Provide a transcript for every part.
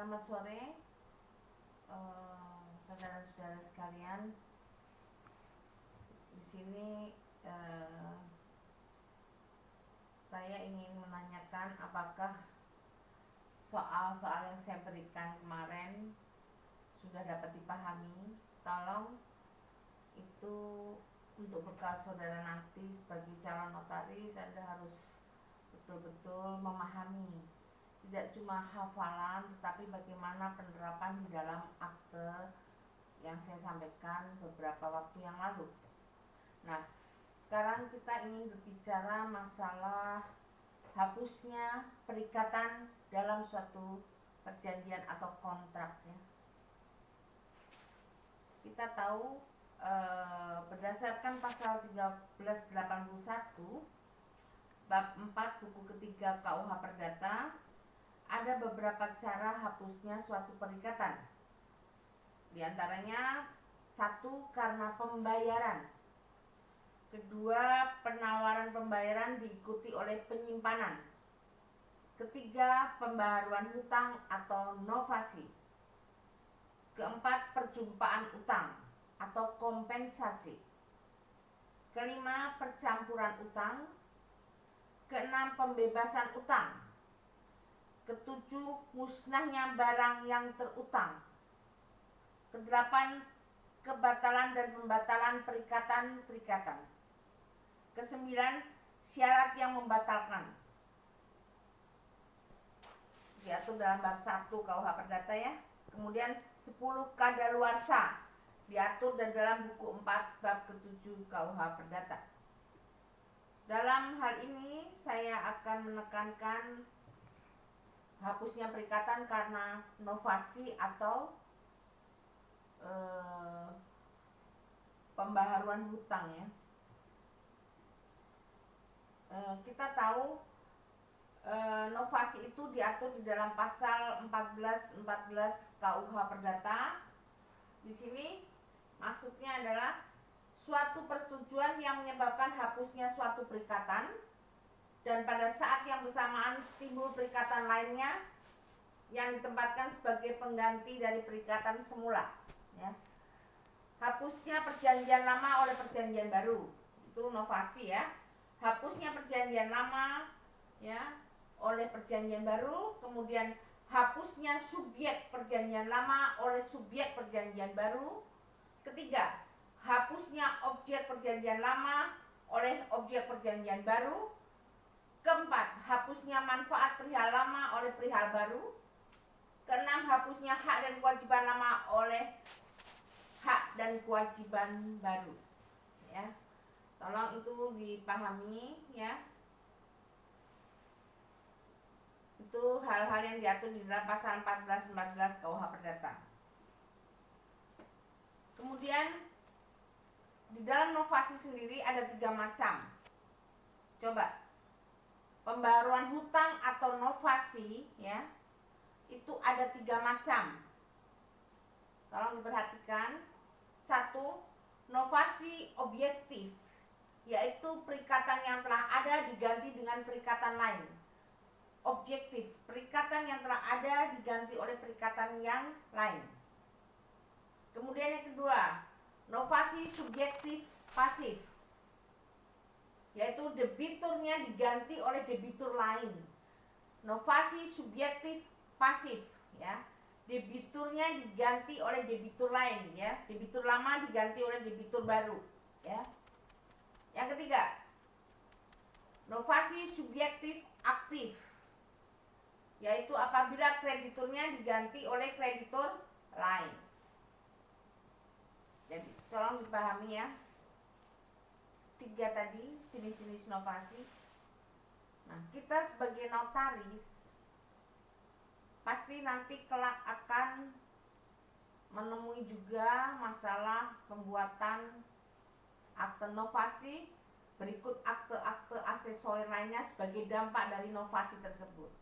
Selamat sore, saudara-saudara sekalian. Di sini saya ingin menanyakan apakah soal-soal yang saya berikan kemarin sudah dapat dipahami. Tolong itu untuk bekal saudara nanti sebagai calon notaris. Anda harus betul-betul memahami, tidak cuma hafalan, tetapi bagaimana penerapan di dalam akte yang saya sampaikan beberapa waktu yang lalu. Nah, sekarang kita ingin berbicara masalah hapusnya perikatan dalam suatu perjanjian atau kontrak, ya. Kita tahu berdasarkan pasal 1381 bab 4 buku ketiga KUH Perdata, ada beberapa cara hapusnya suatu perikatan. Di antaranya, 1, karena pembayaran. Kedua, penawaran pembayaran diikuti oleh penyimpanan. Ketiga, pembaharuan hutang atau novasi. Keempat, perjumpaan utang atau kompensasi. Kelima, percampuran utang. Keenam, pembebasan utang. Ketujuh, musnahnya barang yang terutang. Kedelapan, kebatalan dan pembatalan perikatan-perikatan. Kesembilan, syarat yang membatalkan. Diatur dalam bab 1 KUH Perdata, ya. Kemudian 10, kadaluarsa, diatur dan dalam buku 4 bab ke-7 KUH Perdata. Dalam hal ini saya akan menekankan hapusnya perikatan karena novasi atau pembaharuan hutang, ya. Kita tahu novasi itu diatur di dalam pasal 1414 KUH Perdata. Di sini maksudnya adalah suatu persetujuan yang menyebabkan hapusnya suatu perikatan, dan pada saat yang bersamaan timbul perikatan lainnya yang ditempatkan sebagai pengganti dari perikatan semula, ya. Hapusnya perjanjian lama oleh perjanjian baru, itu novasi, ya. Hapusnya perjanjian lama, ya, oleh perjanjian baru. Kemudian hapusnya subjek perjanjian lama oleh subjek perjanjian baru. Ketiga, hapusnya objek perjanjian lama oleh objek perjanjian baru. Keempat, hapusnya manfaat perihal lama oleh perihal baru. Keenam, hapusnya hak dan kewajiban lama oleh hak dan kewajiban baru, ya. Tolong itu dipahami, ya. Itu hal-hal yang diatur di dalam pasal 1414 KUH Perdata. Kemudian di dalam novasi sendiri ada 3 macam. Coba, pembaruan hutang atau novasi, ya, itu ada 3 macam. Tolong diperhatikan. 1, novasi objektif, yaitu perikatan yang telah ada diganti dengan perikatan lain. Objektif, perikatan yang telah ada diganti oleh perikatan yang lain. Kemudian yang kedua, novasi subjektif pasif, yaitu debiturnya diganti oleh debitur lain. Novasi subjektif pasif, ya, debiturnya diganti oleh debitur lain, ya. Debitur lama diganti oleh debitur baru, ya. Yang ketiga, novasi subjektif aktif, yaitu apabila krediturnya diganti oleh kreditur lain. Jadi tolong dipahami, ya, 3 tadi jenis-jenis novasi. Nah, kita sebagai notaris pasti nanti kelak akan menemui juga masalah pembuatan akte novasi berikut akte-akte aksesoris lainnya sebagai dampak dari novasi tersebut.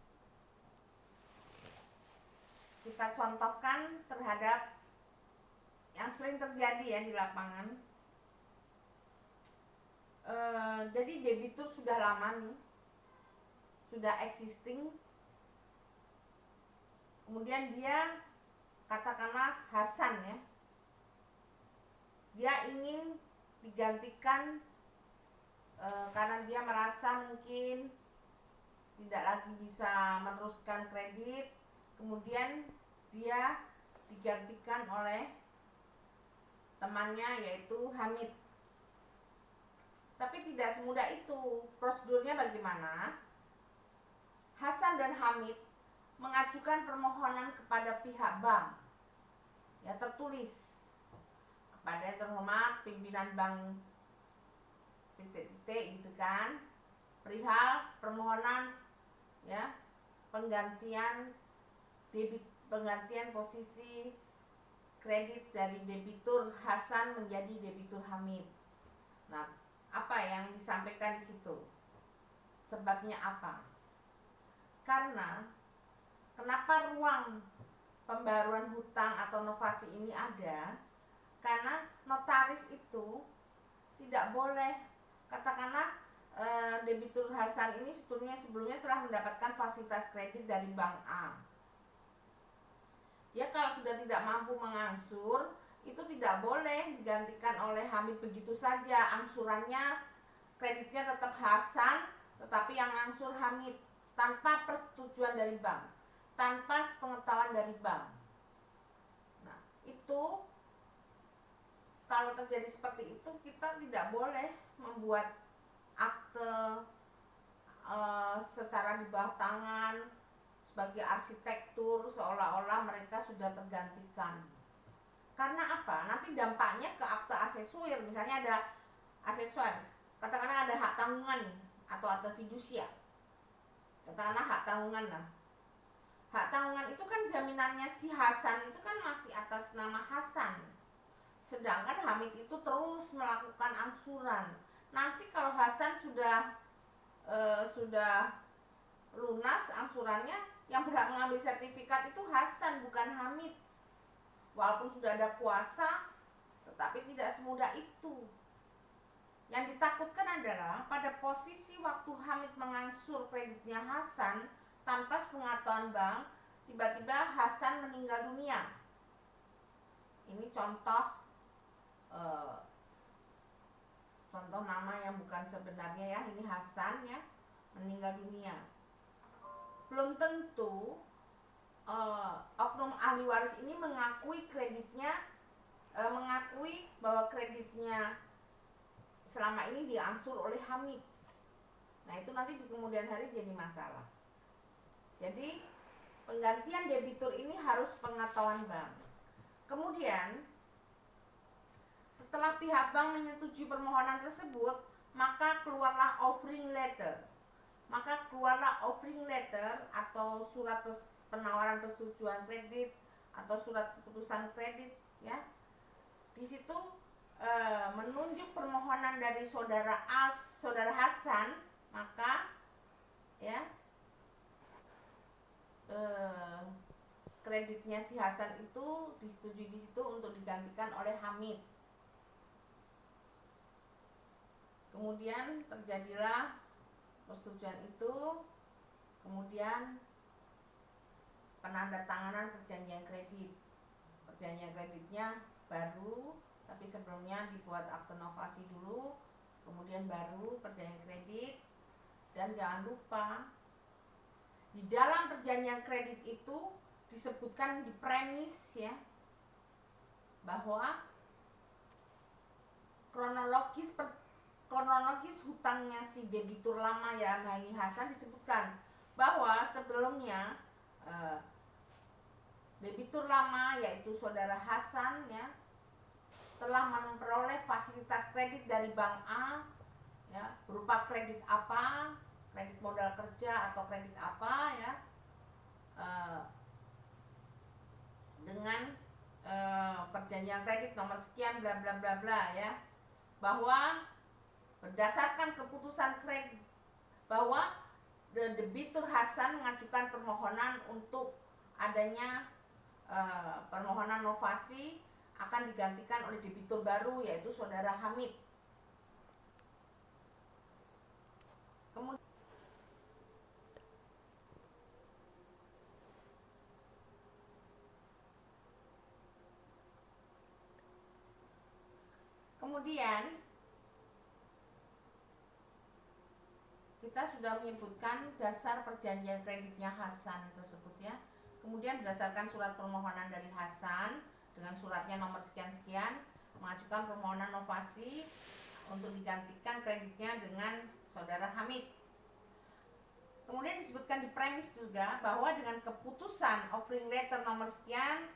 Kita contohkan terhadap yang sering terjadi, ya, di lapangan. Jadi debitur sudah lama nih, sudah existing, Kemudian dia, katakanlah Hasan ya, dia ingin digantikan karena dia merasa mungkin tidak lagi bisa meneruskan kredit, kemudian dia digantikan oleh temannya yaitu Hamid. Tapi tidak semudah itu. Prosedurnya bagaimana? Hasan dan Hamid mengajukan permohonan kepada pihak bank, ya, tertulis kepada yang terhormat pimpinan bank titik-titik gitu kan, perihal permohonan ya penggantian posisi kredit dari debitur Hasan menjadi debitur Hamid. Nah, apa yang disampaikan di situ? Sebabnya apa? Karena kenapa ruang pembaruan hutang atau novasi ini ada? Karena notaris itu tidak boleh, katakanlah debitur Hasan ini sebelumnya telah mendapatkan fasilitas kredit dari bank A. Ya, kalau sudah tidak mampu mengangsur, itu tidak boleh digantikan oleh Hamid begitu saja. Angsurannya, kreditnya tetap Hasan, tetapi yang angsur Hamid tanpa persetujuan dari bank, tanpa pengetahuan dari bank. Nah, itu kalau terjadi seperti itu, kita tidak boleh membuat akte secara di bawah tangan sebagai arsitektur seolah-olah mereka sudah tergantikan. Karena apa? Nanti dampaknya ke akte asesuir. Misalnya ada asesuir, katakanlah ada hak tanggungan atau akte fidusia, katakanlah hak tanggungan lah. Hak tanggungan itu kan jaminannya si Hasan itu kan masih atas nama Hasan, sedangkan Hamid itu terus melakukan angsuran. Nanti kalau Hasan sudah lunas angsurannya, yang berhak mengambil sertifikat itu Hasan, bukan Hamid. Walaupun sudah ada kuasa, tetapi tidak semudah itu. Yang ditakutkan adalah pada posisi waktu Hamid mengangsur kreditnya Hasan tanpa sepengetahuan bank, tiba-tiba Hasan meninggal dunia. Ini contoh nama yang bukan sebenarnya ya, ini Hasan ya, meninggal dunia. Belum tentu oknum ahli waris ini mengakui kreditnya, mengakui bahwa kreditnya selama ini diangsur oleh Hamid. Nah, itu nanti di kemudian hari jadi masalah. Jadi penggantian debitur ini harus pengetahuan bank. Kemudian setelah pihak bank menyetujui permohonan tersebut, maka keluarlah offering letter. Atau surat penawaran persetujuan kredit atau surat keputusan kredit ya. Di situ menunjuk permohonan dari saudara Hasan, maka ya kreditnya si Hasan itu disetujui di situ untuk digantikan oleh Hamid. Kemudian terjadilah persetujuan itu, kemudian penandatanganan perjanjian kredit. Perjanjian kreditnya baru, tapi sebelumnya dibuat akte novasi dulu, kemudian baru perjanjian kredit. Dan jangan lupa di dalam perjanjian kredit itu disebutkan di premis ya, bahwa kronologis hutangnya si debitur lama ya Mali Hasan disebutkan bahwa sebelumnya debitur lama yaitu saudara Hasan ya telah memperoleh fasilitas kredit dari bank A ya, berupa kredit apa, kredit modal kerja atau kredit apa ya, dengan perjanjian kredit nomor sekian bla bla bla bla ya, bahwa berdasarkan keputusan kredit bahwa debitur Hasan mengajukan permohonan untuk adanya permohonan novasi akan digantikan oleh debitur baru yaitu saudara Hamid. Kemudian Kemudian kita sudah menyebutkan dasar perjanjian kreditnya Hasan tersebut ya. Kemudian berdasarkan surat permohonan dari Hasan dengan suratnya nomor sekian-sekian, mengajukan permohonan novasi untuk digantikan kreditnya dengan saudara Hamid. Kemudian disebutkan di premis juga bahwa dengan keputusan offering letter nomor sekian,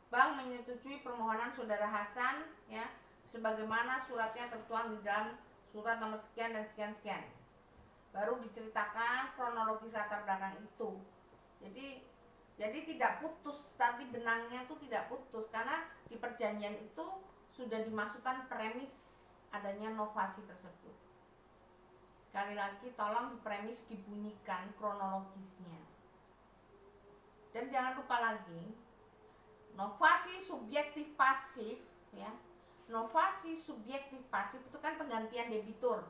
bank menyetujui permohonan saudara Hasan ya, sebagaimana suratnya tertuang di dalam surat nomor sekian dan sekian-sekian. Baru diceritakan kronologis latar belakang itu. Jadi tidak putus, tadi benangnya itu tidak putus karena di perjanjian itu sudah dimasukkan premis adanya novasi tersebut. Sekali lagi tolong di premis dibunyikan kronologisnya. Dan jangan lupa lagi, novasi subjektif pasif ya. Novasi subjektif pasif itu kan penggantian debitur.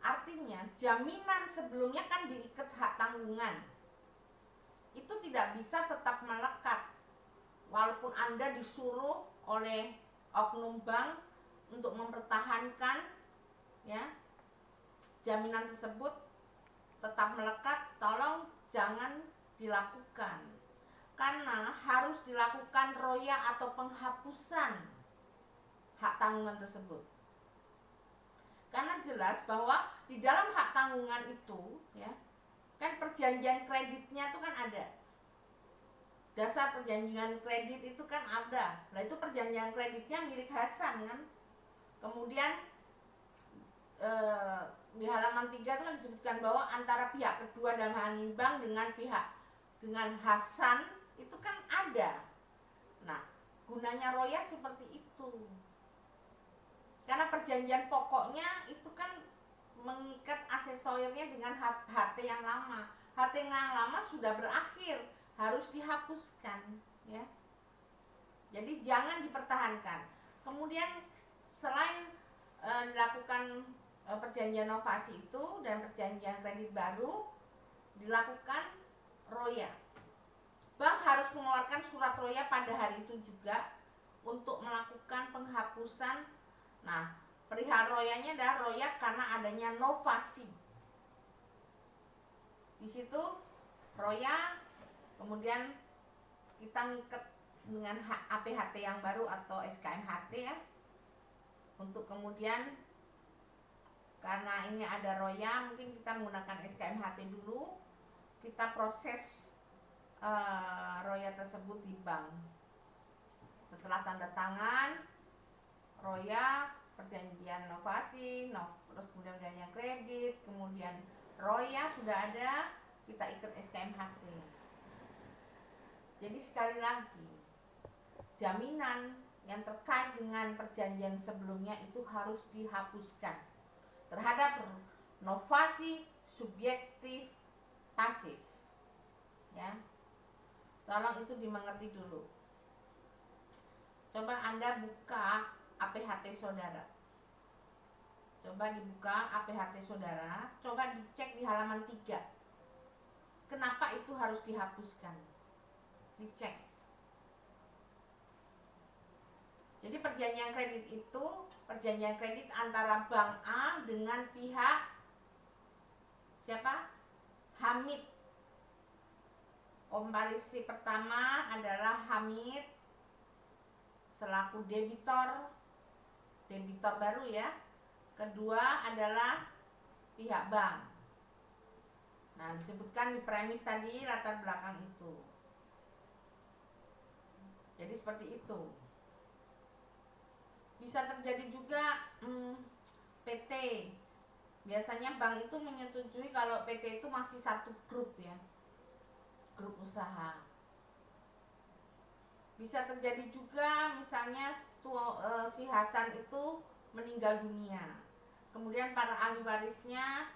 Artinya jaminan sebelumnya kan diikat hak tanggungan. Itu tidak bisa tetap melekat walaupun Anda disuruh oleh oknum bank untuk mempertahankan ya jaminan tersebut tetap melekat, tolong jangan dilakukan karena harus dilakukan roya atau penghapusan hak tanggungan tersebut. Karena jelas bahwa di dalam hak tanggungan itu ya kan perjanjian kreditnya itu kan ada. Dasar perjanjian kredit itu kan ada. Nah itu perjanjian kreditnya milik Hasan kan. Kemudian di halaman 3 itu kan disebutkan bahwa antara pihak kedua dalam hal ini bank dengan Hasan itu kan ada. Nah, gunanya roya seperti itu. Karena perjanjian pokoknya itu kan mengikat aksesorirnya dengan HT yang lama. HT yang lama sudah berakhir, harus dihapuskan ya. Jadi jangan dipertahankan. Kemudian selain dilakukan perjanjian novasi itu dan perjanjian kredit baru, dilakukan roya. Bank harus mengeluarkan surat roya pada hari itu juga untuk melakukan penghapusan. Nah, perihal royanya adalah roya karena adanya novasi. Di situ roya, kemudian kita ngikat dengan APHT yang baru atau SKMHT ya. Untuk kemudian karena ini ada roya, mungkin kita menggunakan SKMHT dulu. Kita proses roya tersebut di bank. Setelah tanda tangan roya, perjanjian novasi, terus kemudian perjanjian kredit, kemudian roya sudah ada, kita ikut SKMHT. Jadi sekali lagi, jaminan yang terkait dengan perjanjian sebelumnya itu harus dihapuskan terhadap novasi subjektif pasif. Ya. Tolong itu dimengerti dulu. Coba Anda buka APHT saudara. Coba dibuka APHT saudara, coba dicek di halaman 3. Kenapa itu harus dihapuskan? Dicek. Jadi perjanjian kredit itu perjanjian kredit antara Bank A dengan pihak siapa? Hamid. Komparisi pertama adalah Hamid selaku debitor baru ya. Kedua adalah pihak bank. Nah, disebutkan di premis tadi latar belakang itu. Jadi seperti itu. Bisa terjadi juga PT. Biasanya bank itu menyetujui kalau PT itu masih satu grup ya. Grup usaha. Bisa terjadi juga misalnya si Hasan itu meninggal dunia. Kemudian para ahli warisnya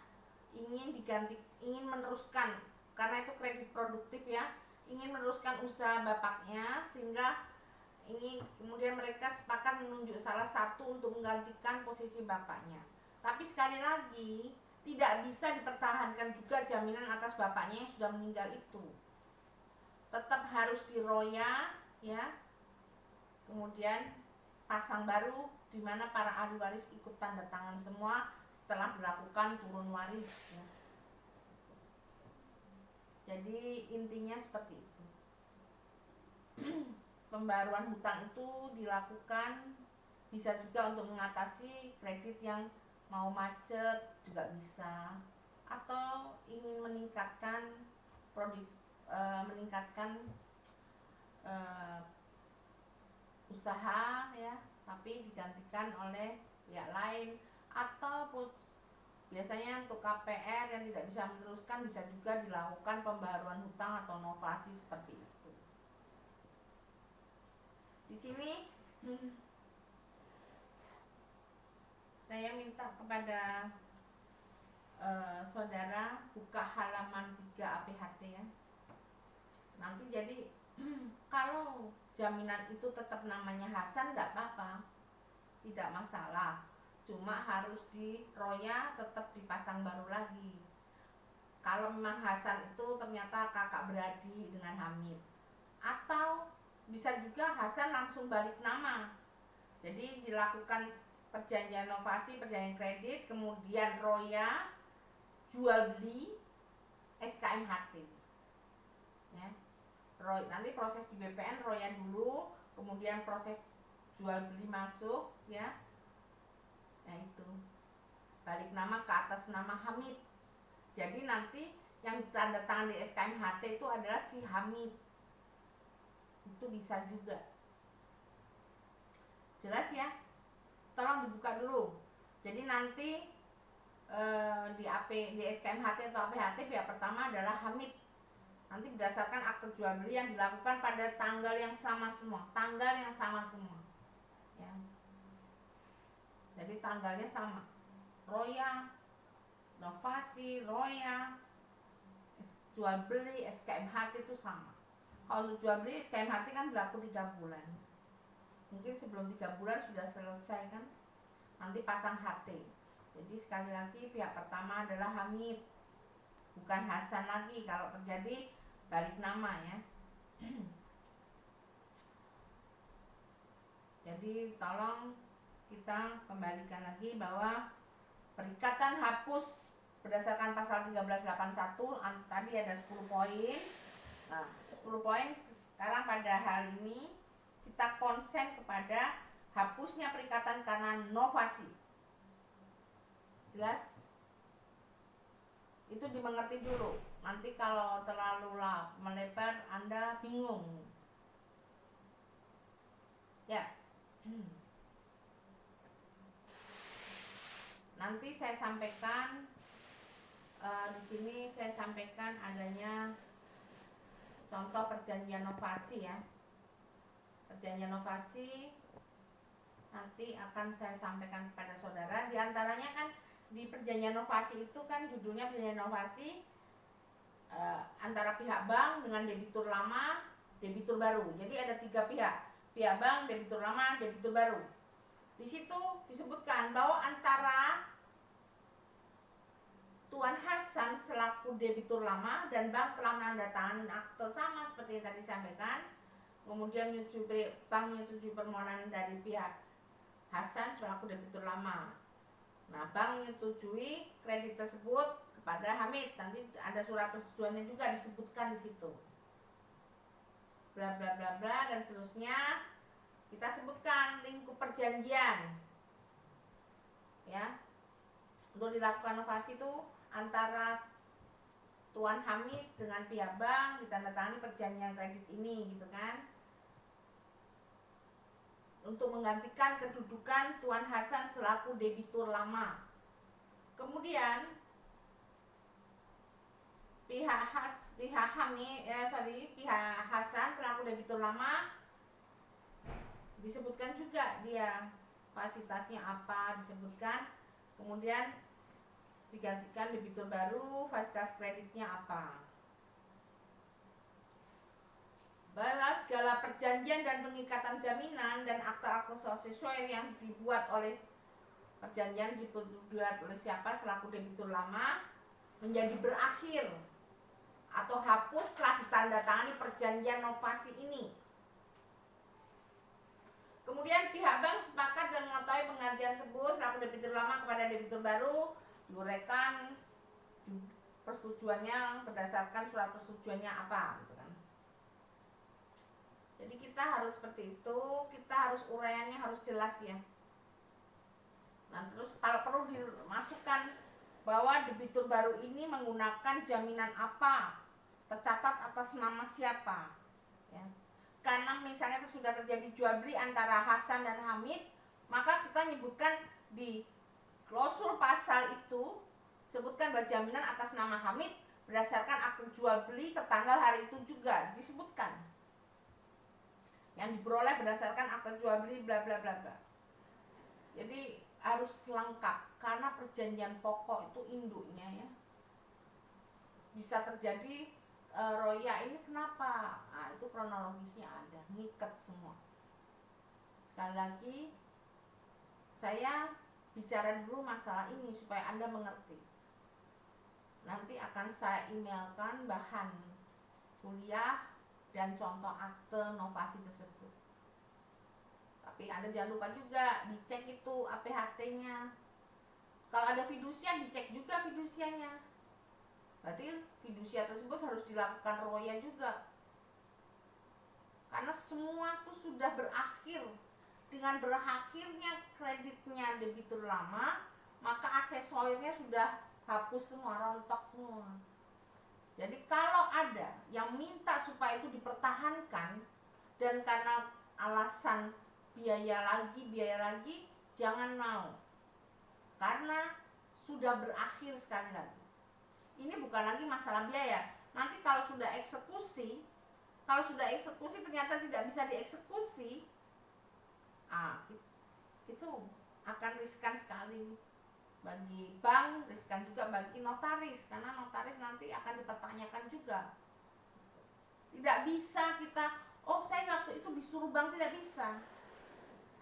ingin meneruskan karena itu kredit produktif ya, ingin meneruskan usaha bapaknya sehingga kemudian mereka sepakat menunjuk salah satu untuk menggantikan posisi bapaknya. Tapi sekali lagi tidak bisa dipertahankan juga jaminan atas bapaknya yang sudah meninggal itu. Tetap harus diroya ya. Kemudian pasang baru, di mana para ahli waris ikut tanda tangan semua setelah dilakukan turun waris ya. Jadi intinya seperti itu. Pembaruan hutang itu dilakukan bisa juga untuk mengatasi kredit yang mau macet juga bisa, atau ingin meningkatkan usaha ya, tapi digantikan oleh pihak lain, atau biasanya untuk KPR yang tidak bisa meneruskan bisa juga dilakukan pembaruan hutang atau novasi seperti itu. Di sini saya minta kepada saudara buka halaman 3 APHT ya. Nanti jadi kalau jaminan itu tetap namanya Hasan tidak apa-apa, tidak masalah, cuma harus di roya tetap dipasang baru lagi. Kalau memang Hasan itu ternyata kakak beradik dengan Hamid, atau bisa juga Hasan langsung balik nama, jadi dilakukan perjanjian novasi, perjanjian kredit, kemudian roya, jual beli, SKMHT ya. Nanti proses di BPN roya dulu, kemudian proses jual beli masuk ya. Nah itu balik nama ke atas nama Hamid. Jadi nanti yang tanda tangan di SKMHT itu adalah si Hamid. Itu bisa juga. Jelas ya? Tolong dibuka dulu. Jadi nanti di SKMHT atau APHT pihak pertama adalah Hamid. Nanti berdasarkan akte jual beli yang dilakukan pada tanggal yang sama semua, ya. Jadi tanggalnya sama. Roya, novasi, roya, jual beli, SKMHT itu sama. Kalau untuk jual beli SKMHT kan berlaku 3 bulan. Mungkin sebelum 3 bulan sudah selesai kan. Nanti pasang HT. Jadi sekali lagi pihak pertama adalah Hamid, bukan Hasan lagi. Kalau terjadi balik nama ya. Jadi tolong kita kembalikan lagi bahwa perikatan hapus berdasarkan pasal 1381 tadi ada 10 poin. Nah, 10 poin sekarang pada hal ini kita konsen kepada hapusnya perikatan karena novasi. Jelas? Itu dimengerti dulu. Nanti kalau terlalu melebar Anda bingung. Ya. Nanti saya sampaikan di sini saya sampaikan adanya contoh perjanjian novasi ya. Perjanjian novasi nanti akan saya sampaikan kepada saudara. Di antaranya kan di perjanjian novasi itu kan judulnya perjanjian novasi antara pihak bank dengan debitur lama, debitur baru. Jadi ada 3 pihak bank, debitur lama, debitur baru. Di situ disebutkan bahwa antara Tuan Hasan selaku debitur lama dan bank telah menandatangani akte sama seperti yang tadi disampaikan. Kemudian bank menyetujui permohonan dari pihak Hasan selaku debitur lama. Nah, bank menyetujui kredit tersebut kepada Hamid. Nanti ada surat persetujuannya juga disebutkan di situ. Bla bla bla bla dan seterusnya. Kita sebutkan lingkup perjanjian. Ya. Untuk dilakukan novasi itu antara Tuan Hamid dengan pihak bank ditandatangani perjanjian kredit ini gitu kan. Untuk menggantikan kedudukan Tuan Hasan selaku debitur lama. Kemudian pihak Hasan selaku debitur lama disebutkan juga dia fasilitasnya apa disebutkan. Kemudian digantikan debitur baru, fasilitas kreditnya apa. Balas segala perjanjian dan pengikatan jaminan dan akta-akta sesuai yang dibuat oleh perjanjian dibuat oleh siapa selaku debitur lama menjadi berakhir atau hapus setelah ditandatangani perjanjian novasi ini. Kemudian pihak bank debitur lama kepada debitur baru, diuraikan persetujuannya berdasarkan surat persetujuannya apa gitu kan. Jadi kita harus seperti itu, kita harus uraiannya harus jelas ya. Nah terus kalau perlu dimasukkan bahwa debitur baru ini menggunakan jaminan apa, tercatat atas nama siapa ya. Karena misalnya sudah terjadi jual beli antara Hasan dan Hamid, maka kita nyebutkan di klausul pasal itu, sebutkan bahwa jaminan atas nama Hamid berdasarkan akte jual beli tertanggal hari itu juga disebutkan, yang diperoleh berdasarkan akte jual beli bla bla bla bla. Jadi harus lengkap, karena perjanjian pokok itu induknya ya. Bisa terjadi roya ini kenapa? Nah, itu kronologisnya ada, ngikat semua. Sekali lagi saya bicara dulu masalah ini supaya Anda mengerti. Nanti akan saya emailkan bahan kuliah dan contoh akte novasi tersebut. Tapi Anda jangan lupa juga dicek itu APHT-nya. Kalau ada fidusia, dicek juga fidusianya. Berarti fidusia tersebut harus dilakukan roya juga. Karena semua itu sudah berakhir. Dengan berakhirnya kreditnya debitur lama, maka aksesorirnya sudah hapus semua, rontok semua. Jadi kalau ada yang minta supaya itu dipertahankan dan karena alasan biaya lagi, jangan mau. Karena sudah berakhir sekali lagi. Ini bukan lagi masalah biaya. Nanti kalau sudah eksekusi ternyata tidak bisa dieksekusi, itu akan riskan sekali bagi bank, riskan juga bagi notaris, karena notaris nanti akan dipertanyakan juga. Tidak bisa kita, saya waktu itu disuruh bank, tidak bisa.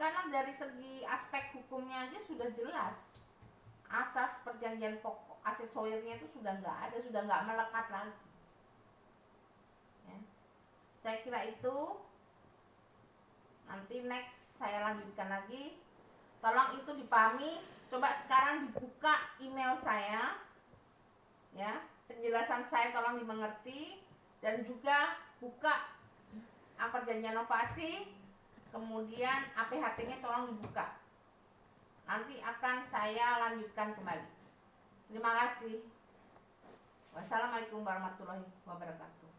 Karena dari segi aspek hukumnya aja sudah jelas. Asas perjanjian pokok, aksesorirnya itu sudah nggak ada, sudah nggak melekat lagi. Ya. Saya kira itu. Nanti next saya lanjutkan lagi. Tolong itu dipahami. Coba sekarang dibuka email saya, ya, penjelasan saya tolong dimengerti, dan juga buka perjanjian novasi, kemudian APHT-nya tolong dibuka. Nanti akan saya lanjutkan kembali. Terima kasih. Wassalamualaikum warahmatullahi wabarakatuh.